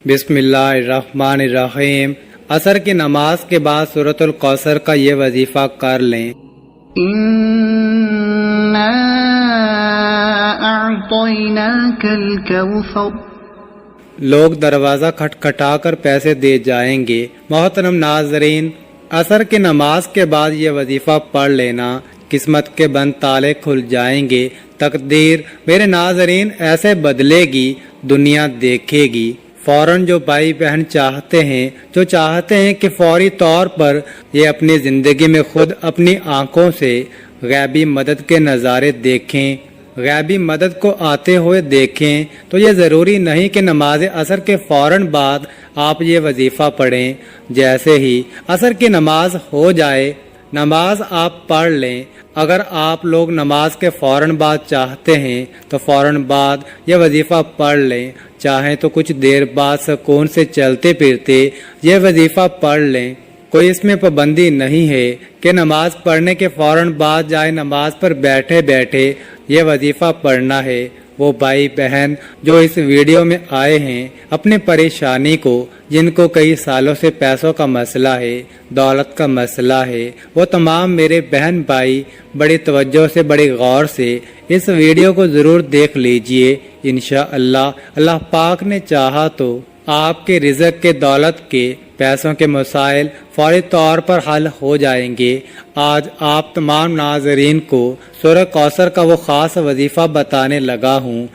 بسم اللہ الرحمن الرحیم۔ عصر کی نماز کے بعد سورۃ الکوثر کا یہ وظیفہ کر لیں۔ اِنَّا أَعْطَيْنَاكَ الْكَوْثَرَ۔ لوگ دروازہ کھٹکھٹا کر پیسے دے جائیں گے۔ محترم ناظرین، عصر کی نماز کے بعد یہ وظیفہ پڑھ لینا، قسمت کے بند تالے کھل جائیں گے، تقدیر میرے ناظرین ایسے بدلے گی، دنیا دیکھے گی۔ فوراً جو بھائی بہن چاہتے ہیں کہ فوری طور پر یہ اپنی زندگی میں خود اپنی آنکھوں سے غیبی مدد کے نظارے دیکھیں، غیبی مدد کو آتے ہوئے دیکھیں، تو یہ ضروری نہیں کہ نماز عصر کے فوراً بعد آپ یہ وظیفہ پڑھیں۔ جیسے ہی عصر کی نماز ہو جائے، نماز آپ پڑھ لیں۔ اگر آپ لوگ نماز کے فوراً بعد چاہتے ہیں تو فوراً بعد یہ وظیفہ پڑھ لیں، چاہیں تو کچھ دیر بعد سکون سے چلتے پھرتے یہ وظیفہ پڑھ لیں۔ کوئی اس میں پابندی نہیں ہے کہ نماز پڑھنے کے فوراً بعد جائے نماز پر بیٹھے بیٹھے یہ وظیفہ پڑھنا ہے۔ وہ بھائی بہن جو اس ویڈیو میں آئے ہیں، اپنی پریشانی کو، جن کو کئی سالوں سے پیسوں کا مسئلہ ہے، دولت کا مسئلہ ہے، وہ تمام میرے بہن بھائی بڑی توجہ سے، بڑی غور سے اس ویڈیو کو ضرور دیکھ لیجئے۔ انشاءاللہ اللہ پاک نے چاہا تو آپ کے رزق کے، دولت کے، پیسوں کے مسائل فوری طور پر حل ہو جائیں گے۔ آج آپ تمام ناظرین کو سورہ کوثر کا وہ خاص وظیفہ بتانے لگا ہوں۔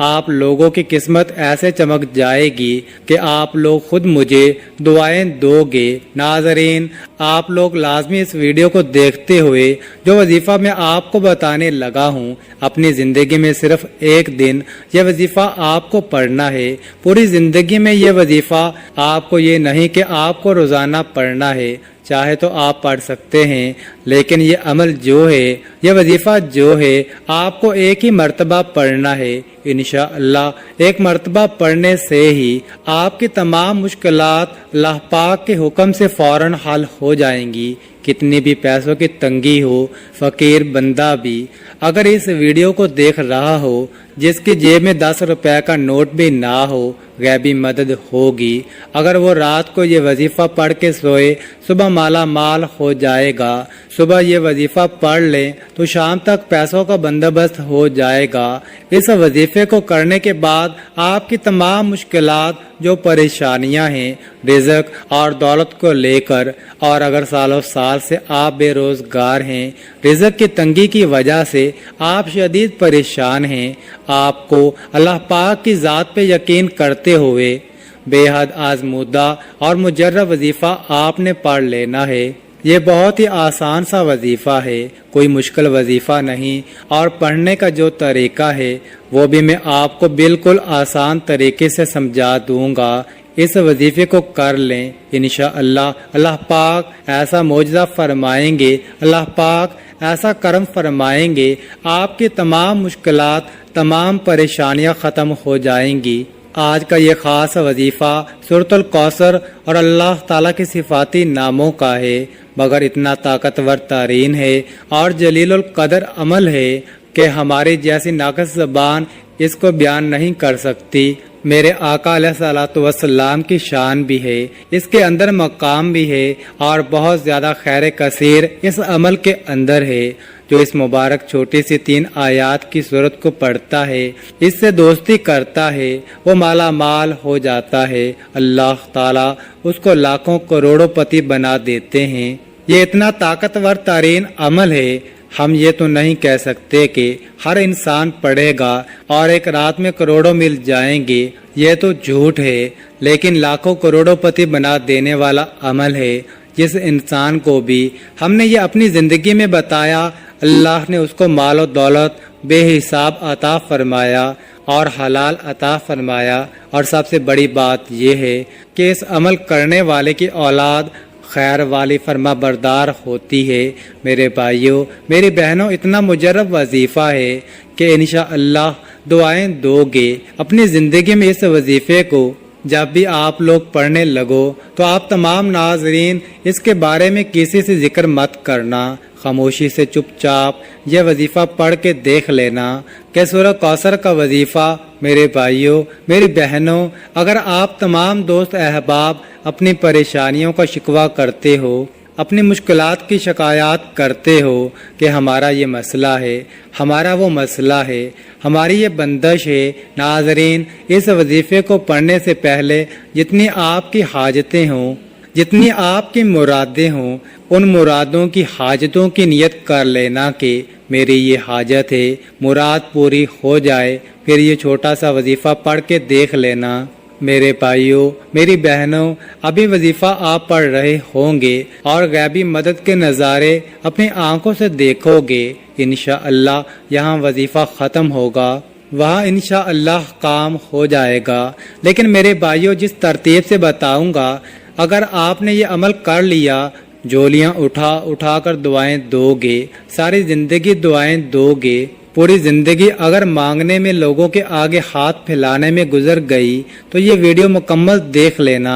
آپ لوگوں کی قسمت ایسے چمک جائے گی کہ آپ لوگ خود مجھے دعائیں دو گے۔ ناظرین، آپ لوگ لازمی اس ویڈیو کو دیکھتے ہوئے جو وظیفہ میں آپ کو بتانے لگا ہوں، اپنی زندگی میں صرف ایک دن یہ وظیفہ آپ کو پڑھنا ہے۔ پوری زندگی میں یہ وظیفہ آپ کو یہ نہیں کہ آپ کو روزانہ پڑھنا ہے، چاہے تو آپ پڑھ سکتے ہیں، لیکن یہ عمل جو ہے، یہ وظیفہ جو ہے، آپ کو ایک ہی مرتبہ پڑھنا ہے۔ انشاءاللہ ایک مرتبہ پڑھنے سے ہی آپ کی تمام مشکلات اللہ پاک کے حکم سے فوراً حل ہو جائیں گی۔ کتنی بھی پیسوں کی تنگی ہو، فقیر بندہ بھی اگر اس ویڈیو کو دیکھ رہا ہو، جس کی جیب میں 10 روپے کا نوٹ بھی نہ ہو، غیبی مدد ہوگی۔ اگر وہ رات کو یہ وظیفہ پڑھ کے سوئے، صبح مالا مال ہو جائے گا۔ صبح یہ وظیفہ پڑھ لیں تو شام تک پیسوں کا بندوبست ہو جائے گا۔ اس وظیفے کو کرنے کے بعد آپ کی تمام مشکلات، جو پریشانیاں ہیں رزق اور دولت کو لے کر، اور اگر سالوں سال سے آپ بے روزگار ہیں، رزق کی تنگی کی وجہ سے آپ شدید پریشان ہیں، آپ کو اللہ پاک کی ذات پہ یقین کرتے ہوئے بے حد آزمودہ اور مجرب وظیفہ آپ نے پڑھ لینا ہے۔ یہ بہت ہی آسان سا وظیفہ ہے، کوئی مشکل وظیفہ نہیں، اور پڑھنے کا جو طریقہ ہے وہ بھی میں آپ کو بالکل آسان طریقے سے سمجھا دوں گا۔ اس وظیفے کو کر لیں، انشاءاللہ اللہ پاک ایسا معجزہ فرمائیں گے، اللہ پاک ایسا کرم فرمائیں گے، آپ کی تمام مشکلات، تمام پریشانیاں ختم ہو جائیں گی۔ آج کا یہ خاص وظیفہ سورۃ الکوثر اور اللہ تعالیٰ کے صفاتی ناموں کا ہے، مگر اتنا طاقتور ترین ہے اور جلیل القدر عمل ہے کہ ہماری جیسی ناقص زبان اس کو بیان نہیں کر سکتی۔ میرے آقا علیہ الصلوۃ والسلام کی شان بھی ہے، اس کے اندر مقام بھی ہے، اور بہت زیادہ خیر کثیر اس عمل کے اندر ہے۔ جو اس مبارک چھوٹی سی 3 آیات کی صورت کو پڑھتا ہے، اس سے دوستی کرتا ہے، وہ مالا مال ہو جاتا ہے، اللہ تعالیٰ اس کو لاکھوں کروڑوں پتی بنا دیتے ہیں۔ یہ اتنا طاقتور ترین عمل ہے، ہم یہ تو نہیں کہہ سکتے کہ ہر انسان پڑھے گا اور ایک رات میں کروڑوں مل جائیں گے، یہ تو جھوٹ ہے، لیکن لاکھوں کروڑوں پتی بنا دینے والا عمل ہے۔ جس انسان کو بھی ہم نے یہ اپنی زندگی میں بتایا، اللہ نے اس کو مال و دولت بے حساب عطا فرمایا اور حلال عطا فرمایا، اور سب سے بڑی بات یہ ہے کہ اس عمل کرنے والے کی اولاد خیر والی فرما بردار ہوتی ہے۔ میرے بھائیوں، میری بہنوں، اتنا مجرب وظیفہ ہے کہ انشاءاللہ دعائیں دو گے، اپنی زندگی میں اس وظیفے کو جب بھی آپ لوگ پڑھنے لگو تو آپ تمام ناظرین اس کے بارے میں کسی سے ذکر مت کرنا، خاموشی سے چپ چاپ یہ وظیفہ پڑھ کے دیکھ لینا کہ سورہ کوثر کا وظیفہ میرے بھائیوں، میری بہنوں، اگر آپ تمام دوست احباب اپنی پریشانیوں کا شکوہ کرتے ہو، اپنی مشکلات کی شکایات کرتے ہو کہ ہمارا یہ مسئلہ ہے، ہمارا وہ مسئلہ ہے، ہماری یہ بندش ہے، ناظرین اس وظیفے کو پڑھنے سے پہلے جتنی آپ کی حاجتیں ہوں، جتنی آپ کی مرادیں ہوں، ان مرادوں کی حاجتوں کی نیت کر لینا کہ میری یہ حاجت ہے، مراد پوری ہو جائے، پھر یہ چھوٹا سا وظیفہ پڑھ کے دیکھ لینا۔ میرے بھائیوں، میری بہنوں، ابھی وظیفہ آپ پڑھ رہے ہوں گے اور غیبی مدد کے نظارے اپنی آنکھوں سے دیکھو گے، انشاءاللہ یہاں وظیفہ ختم ہوگا، وہاں انشاءاللہ کام ہو جائے گا۔ لیکن میرے بھائیوں، جس ترتیب سے بتاؤں گا، اگر آپ نے یہ عمل کر لیا، جولیاں اٹھا اٹھا کر دعائیں دو گے، ساری زندگی دعائیں دو گے، پوری زندگی اگر مانگنے میں لوگوں کے آگے ہاتھ پھیلانے میں گزر گئی تو یہ ویڈیو مکمل دیکھ لینا۔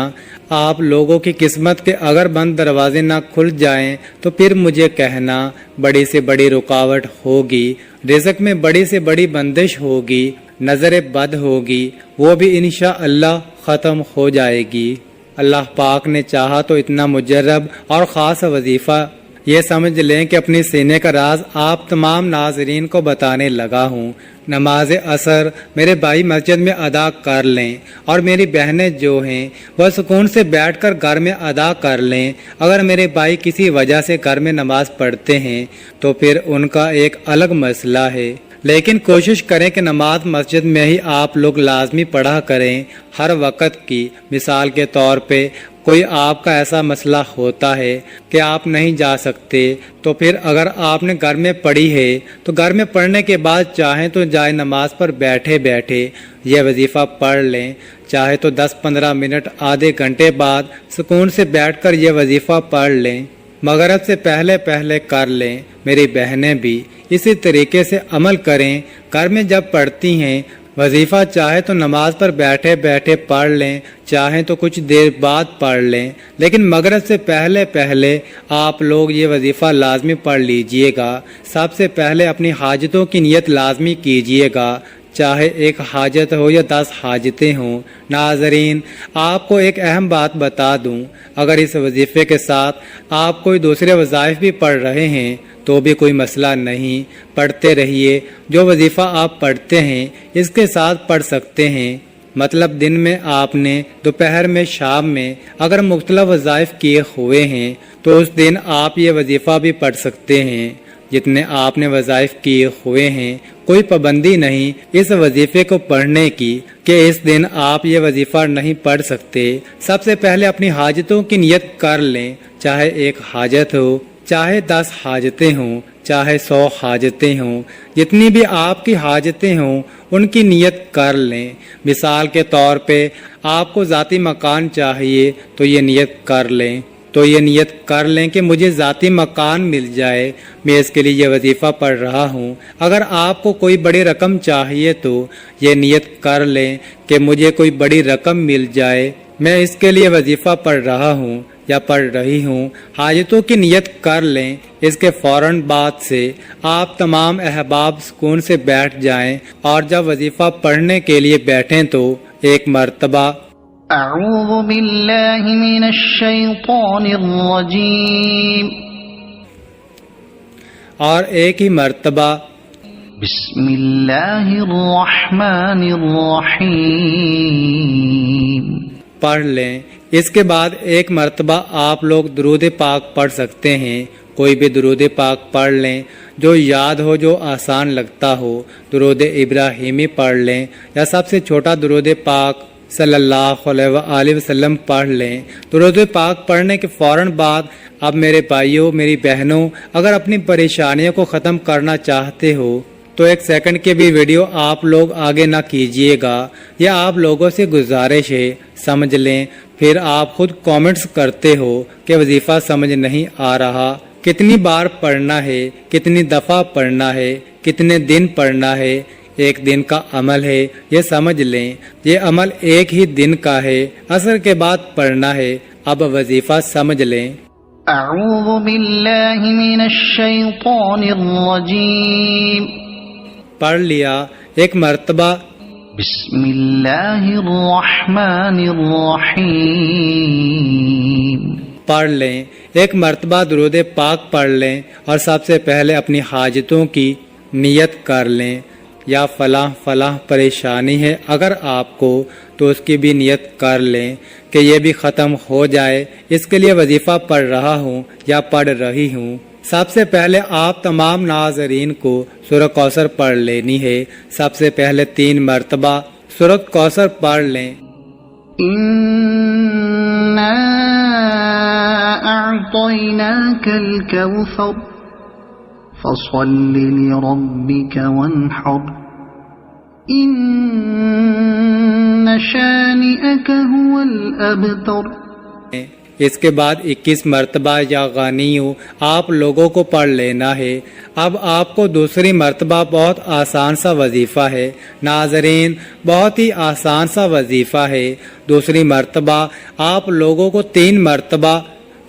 آپ لوگوں کی قسمت کے اگر بند دروازے نہ کھل جائیں تو پھر مجھے کہنا، بڑی سے بڑی رکاوٹ ہوگی، رزق میں بڑی سے بڑی بندش ہوگی، نظر بد ہوگی، وہ بھی انشاءاللہ ختم ہو جائے گی۔ اللہ پاک نے چاہا تو اتنا مجرب اور خاص وظیفہ یہ سمجھ لیں کہ اپنی سینے کا راز آپ تمام ناظرین کو بتانے لگا ہوں۔ نماز عصر میرے بھائی مسجد میں ادا کر لیں، اور میری بہنیں جو ہیں وہ سکون سے بیٹھ کر گھر میں ادا کر لیں۔ اگر میرے بھائی کسی وجہ سے گھر میں نماز پڑھتے ہیں تو پھر ان کا ایک الگ مسئلہ ہے، لیکن کوشش کریں کہ نماز مسجد میں ہی آپ لوگ لازمی پڑھا کریں ہر وقت کی۔ مثال کے طور پہ کوئی آپ کا ایسا مسئلہ ہوتا ہے کہ آپ نہیں جا سکتے، تو پھر اگر آپ نے گھر میں پڑھی ہے تو گھر میں پڑھنے کے بعد چاہیں تو جائے نماز پر بیٹھے بیٹھے یہ وظیفہ پڑھ لیں، چاہے تو 10-15 منٹ آدھے گھنٹے بعد سکون سے بیٹھ کر یہ وظیفہ پڑھ لیں، مغرب سے پہلے پہلے کر لیں۔ میری بہنیں بھی اسی طریقے سے عمل کریں، گھر میں جب پڑھتی ہیں وظیفہ چاہے تو نماز پر بیٹھے بیٹھے پڑھ لیں، چاہیں تو کچھ دیر بعد پڑھ لیں، لیکن مغرب سے پہلے پہلے آپ لوگ یہ وظیفہ لازمی پڑھ لیجئے گا۔ سب سے پہلے اپنی حاجتوں کی نیت لازمی کیجئے گا، چاہے ایک حاجت ہو یا 10 حاجتیں ہوں۔ ناظرین، آپ کو ایک اہم بات بتا دوں، اگر اس وظیفے کے ساتھ آپ کوئی دوسرے وظائف بھی پڑھ رہے ہیں تو بھی کوئی مسئلہ نہیں، پڑھتے رہیے۔ جو وظیفہ آپ پڑھتے ہیں اس کے ساتھ پڑھ سکتے ہیں، مطلب دن میں آپ نے، دوپہر میں، شام میں اگر مختلف وظائف کیے ہوئے ہیں تو اس دن آپ یہ وظیفہ بھی پڑھ سکتے ہیں۔ جتنے آپ نے وظائف کیے ہوئے ہیں کوئی پابندی نہیں اس وظیفے کو پڑھنے کی کہ اس دن آپ یہ وظیفہ نہیں پڑھ سکتے۔ سب سے پہلے اپنی حاجتوں کی نیت کر لیں، چاہے ایک حاجت ہو، چاہے 10 حاجتیں ہوں، چاہے 100 حاجتیں ہوں، جتنی بھی آپ کی حاجتیں ہوں ان کی نیت کر لیں۔ مثال کے طور پہ آپ کو ذاتی مکان چاہیے تو یہ نیت کر لیں کہ مجھے ذاتی مکان مل جائے، میں اس کے لیے یہ وظیفہ پڑھ رہا ہوں۔ اگر آپ کو کوئی بڑی رقم چاہیے تو یہ نیت کر لیں کہ مجھے کوئی بڑی رقم مل جائے، میں اس کے لیے وظیفہ پڑھ رہا ہوں یا پڑھ رہی ہوں۔ حاجتوں کی نیت کر لیں، اس کے فوراً بعد سے آپ تمام احباب سکون سے بیٹھ جائیں، اور جب وظیفہ پڑھنے کے لیے بیٹھیں تو ایک مرتبہ اعوذ باللہ من الشیطان الرجیم، اور ایک ہی مرتبہ بسم اللہ الرحمن الرحیم پڑھ لیں۔ اس کے بعد ایک مرتبہ آپ لوگ درود پاک پڑھ سکتے ہیں، کوئی بھی درود پاک پڑھ لیں جو یاد ہو، جو آسان لگتا ہو۔ درود ابراہیمی پڑھ لیں یا سب سے چھوٹا درود پاک صلی اللہ علیہ وآلہ وسلم پڑھ لیں۔ درود پاک پڑھنے کے فوراً بعد اب میرے بھائیوں، میری بہنوں، اگر اپنی پریشانیوں کو ختم کرنا چاہتے ہو تو 1 سیکنڈ کے بھی ویڈیو آپ لوگ آگے نہ کیجیے گا، یہ آپ لوگوں سے گزارش ہے، سمجھ لیں۔ پھر آپ خود کامنٹس کرتے ہو کہ وظیفہ سمجھ نہیں آ رہا، کتنی بار پڑھنا ہے، کتنی دفعہ پڑھنا ہے، کتنے دن پڑھنا ہے، ایک دن کا عمل ہے، یہ سمجھ لیں۔ یہ عمل ایک ہی دن کا ہے، عصر کے بعد پڑھنا ہے۔ اب وظیفہ سمجھ لیں۔ اعوذ باللہ من الشیطان الرجیم۔ پڑھ لیا، ایک مرتبہ بسم اللہ الرحمن الرحیم۔ پڑھ لیں، ایک مرتبہ درود پاک پڑھ لیں اور سب سے پہلے اپنی حاجتوں کی نیت کر لیں۔ یا فلاں فلاں پریشانی ہے اگر آپ کو تو اس کی بھی نیت کر لیں کہ یہ بھی ختم ہو جائے، اس کے لیے وظیفہ پڑھ رہا ہوں یا پڑھ رہی ہوں۔ سب سے پہلے آپ تمام ناظرین کو سورہ کوثر پڑھ لینی ہے۔ سب سے پہلے 3 مرتبہ سورہ کوثر پڑھ لیں۔ اِنَّا أعطيناك الكوثر فصل لربك وانحر إن شانئك هو الأبتر۔ اس کے بعد 21 مرتبہ یا غنیو آپ لوگوں کو پڑھ لینا ہے۔ اب آپ کو دوسری مرتبہ بہت آسان سا وظیفہ ہے ناظرین، بہت ہی آسان سا وظیفہ ہے۔ دوسری مرتبہ آپ لوگوں کو 3 مرتبہ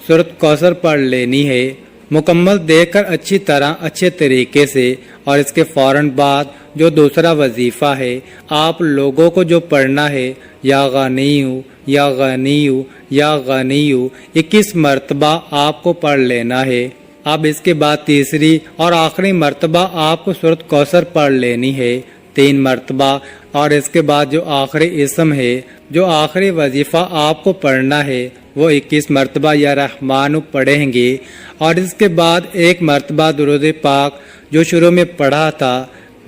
سورۃ کوثر پڑھ لینی ہے، مکمل دیکھ کر اچھی طرح اچھے طریقے سے۔ اور اس کے فوراً بعد جو دوسرا وظیفہ ہے آپ لوگوں کو جو پڑھنا ہے، یا غنیو یا غنیو یا غنیو 21 مرتبہ آپ کو پڑھ لینا ہے۔ اب اس کے بعد تیسری اور آخری مرتبہ آپ کو سورۃ کوثر پڑھ لینی ہے 3 مرتبہ۔ اور اس کے بعد جو آخری اسم ہے، جو آخری وظیفہ آپ کو پڑھنا ہے وہ 21 مرتبہ یا رحمانو پڑھیں گے۔ اور اس کے بعد 1 مرتبہ درود پاک جو شروع میں پڑھا تھا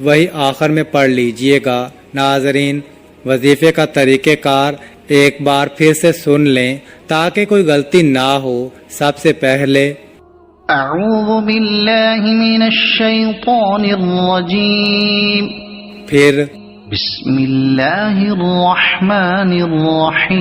وہی آخر میں پڑھ لیجئے گا۔ ناظرین، وظیفے کا طریقہ کار ایک بار پھر سے سن لیں تاکہ کوئی غلطی نہ ہو۔ سب سے پہلے اعوذ باللہ من الشیطان الرجیم، پھر بسم اللہ الرحمن الرحیم،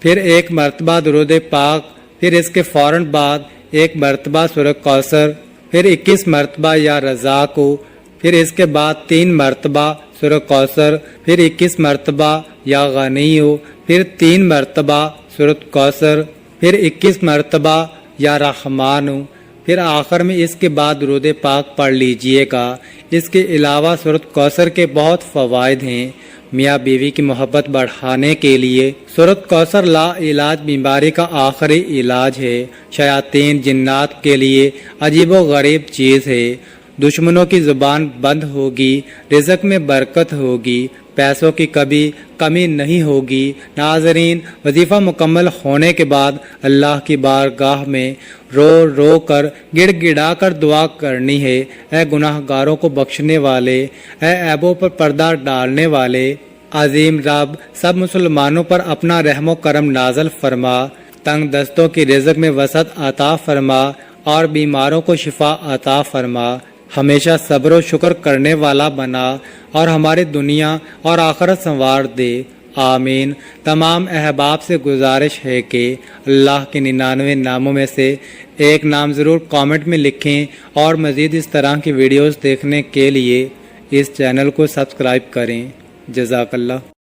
پھر 1 مرتبہ درود پاک، پھر اس کے فوراً بعد 1 مرتبہ سورہ کوثر، پھر 21 مرتبہ یا رضا کو، پھر اس کے بعد 3 مرتبہ سورہ کوثر، پھر 21 مرتبہ یا غنیو، پھر 3 مرتبہ سورۃ کوثر، پھر 21 مرتبہ یا رحمانو، پھر آخر میں اس کے بعد درود پاک پڑھ لیجئے گا۔ اس کے علاوہ سورۃ کوثر کے بہت فوائد ہیں۔ میاں بیوی کی محبت بڑھانے کے لیے سورۃ کوثر لا علاج بیماری کا آخری علاج ہے۔ شیاطین جنات کے لیے عجیب و غریب چیز ہے۔ دشمنوں کی زبان بند ہوگی، رزق میں برکت ہوگی، پیسوں کی کبھی کمی نہیں ہوگی۔ ناظرین، وظیفہ مکمل ہونے کے بعد اللہ کی بارگاہ میں رو رو کر گڑ گڑا کر دعا کرنی ہے۔ اے گناہ گاروں کو بخشنے والے، اے عیبوں پر پردہ ڈالنے والے، عظیم رب سب مسلمانوں پر اپنا رحم و کرم نازل فرما، تنگ دستوں کی رزق میں وسعت عطا فرما اور بیماروں کو شفا عطا فرما۔ ہمیشہ صبر و شکر کرنے والا بنا اور ہماری دنیا اور آخرت سنوار دے، آمین۔ تمام احباب سے گزارش ہے کہ اللہ کے 99 ناموں میں سے ایک نام ضرور کامنٹ میں لکھیں اور مزید اس طرح کی ویڈیوز دیکھنے کے لیے اس چینل کو سبسکرائب کریں۔ جزاک اللہ۔